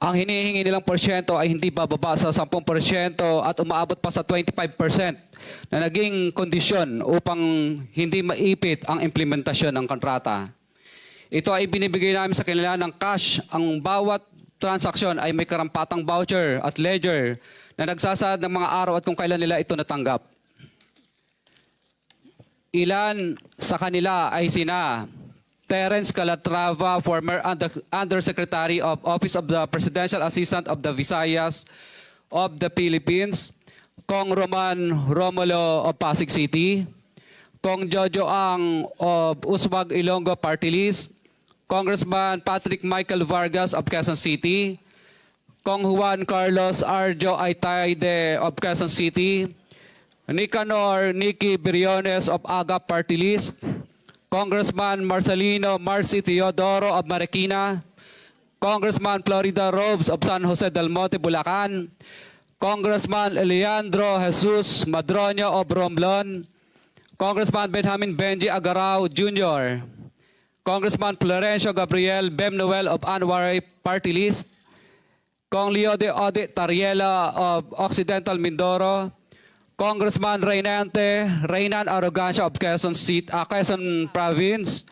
ang hinihingi nilang porsyento ay hindi bababa sa 10% at umaabot pa sa 25% na naging kondisyon upang hindi maipit ang implementasyon ng kontrata. Ito ay binibigay namin sa kanila ng cash. Ang bawat transaksyon ay may karampatang voucher at ledger na nagsasaad ng mga araw at kung kailan nila ito natanggap. Ilan sa kanila ay sina Terence Calatrava, former Undersecretary of Office of the Presidential Assistant of the Visayas of the Philippines, Kong Roman Romulo of Pasig City, Kong Jojo Ang of Uswag Ilonggo Party List, Congressman Patrick Michael Vargas of Quezon City, Kong Juan Carlos Arjo Aitaide of Quezon City, Nicanor Nicky Briones of AGA Party List, Congressman Marcelino Marcy Teodoro of Marikina, Congressman Florida Robes of San Jose del Monte, Bulacan, Congressman Leandro Jesus Madroño of Romblon, Congressman Benjamin Benji Agarao Jr., Congressman Florencio Gabriel Bemnoel of Anwaray Party List, Kong Leo de Ode Tariela of Occidental Mindoro, Congressman Reynan Arrogancia of Quezon Province,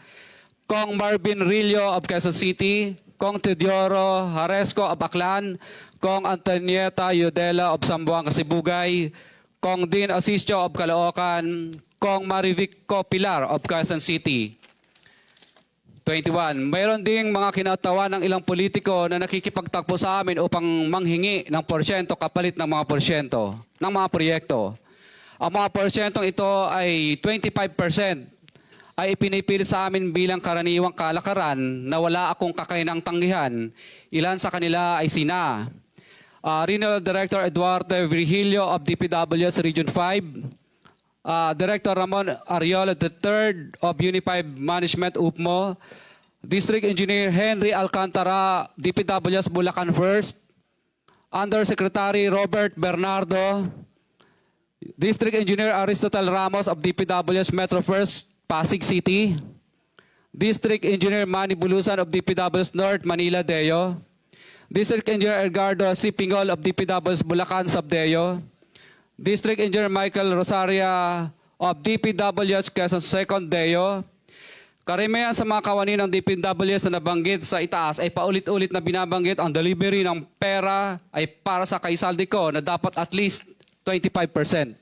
Kong Marvin Rillo of Quezon City, Kong Teodoro Haresco of Aklan, Kong Antonieta Yudela of Zamboanga, Sibugay, Kong Dean Asisio of Caloocan, Kong Marivic Pilar of Quezon City. 21. Mayroon ding mga kinatawa ng ilang politiko na nakikipagtakbo sa amin upang manghingi ng porsyento kapalit ng mga porsyento ng mga proyekto. Ang mga porsyentong ito ay 25% ay ipinipilit sa amin bilang karaniwang kalakaran na wala akong kakainang tanggihan. Ilan sa kanila ay sina Regional Director Eduardo Virgilio of DPW's Region 5, Director Ramon Ariola III of Unified Management UPMO, District Engineer Henry Alcantara, DPW's Bulacan First, Undersecretary Robert Bernardo, District Engineer Aristotle Ramos of DPW's Metro First, Pasig City, District Engineer Manny Bulusan of DPW's North Manila Deo, District Engineer Edgardo C. Pingol of DPW's Bulacan Subdeo, District Engineer Michael Rosaria of DPW's Quezon Second Deo. Karamihan sa mga kawani ng DPWs na nabanggit sa itaas ay paulit-ulit na binabanggit ang delivery ng pera ay para sa kay Saldico na dapat at least 25%.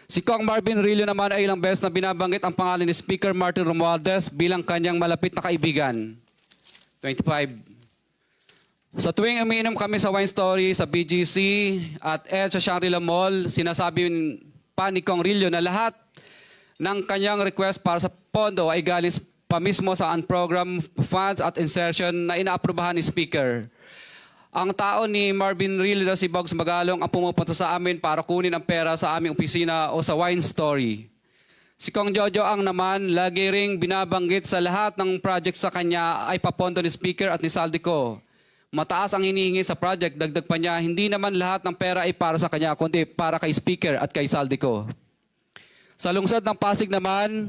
Si Kong Marvin Rillo naman ay ilang beses na binabanggit ang pangalan ni Speaker Martin Romualdez bilang kanyang malapit na kaibigan. 25. Sa tuwing umiinom kami sa Wine Story, sa BGC at sa Shangri-La Mall, sinasabi pa ni Kong Rillo na lahat ng kanyang request para sa pondo ay galing pa mismo sa unprogrammed funds at insertion na inaaprubahan ni Speaker. Ang tao ni Marvin Rillo na si Bogs Magalong ang pumupunta sa amin para kunin ang pera sa aming opisina o sa Wine Story. Si Kong Jojo Ang naman, lagi ring binabanggit sa lahat ng project sa kanya ay papondo ni Speaker at ni Saldico. Mataas ang hinihingi sa project, dagdag pa niya, hindi naman lahat ng pera ay para sa kanya, kundi para kay Speaker at kay Saldico. Sa lungsod ng Pasig naman,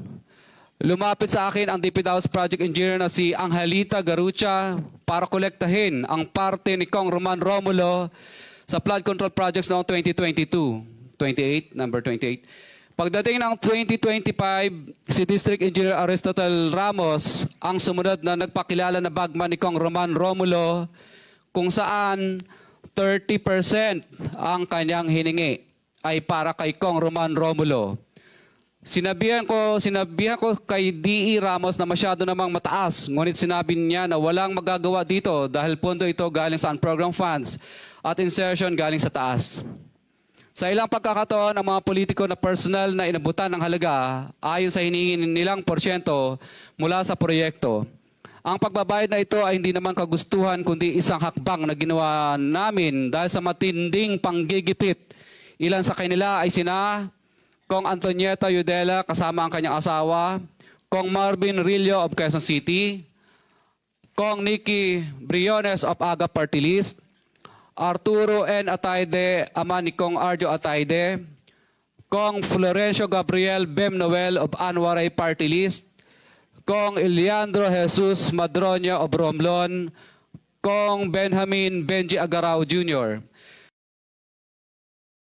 lumapit sa akin ang DPW's project engineer na si Angelita Garucha para kolektahin ang parte ni Kong Roman Romulo sa flood control projects noong 2022. 28, number 28. Pagdating ng 2025, si District Engineer Aristotle Ramos ang sumunod na nagpakilala na bagman ni Kong Roman Romulo kung saan 30% ang kanyang hiningi ay para kay Kong Roman Romulo. Sinabihan ko kay D.E. Ramos na masyado namang mataas, ngunit sinabi niya na walang magagawa dito dahil pondo ito galing sa unprogrammed funds at insertion galing sa taas. Sa ilang pagkakataon, ang mga politiko na personal na inabutan ng halaga ayon sa hinihingi nilang porsyento mula sa proyekto. Ang pagbabayad na ito ay hindi naman kagustuhan kundi isang hakbang na ginawa namin dahil sa matinding panggigipit. Ilan sa kanila ay sina Kong Antonieta Yudela kasama ang kanyang asawa, Kong Marvin Rillo of Quezon City, Kong Nicky Briones of AGA Party List, Arturo N. Ataide, ama ni Kong Arjo Ataide, Kong Florencio Gabriel Bemnoel of Anwaray Party List, Kong Leandro Jesus Madroño of Romblon, Kong Benjamin Benji Agarao Jr.,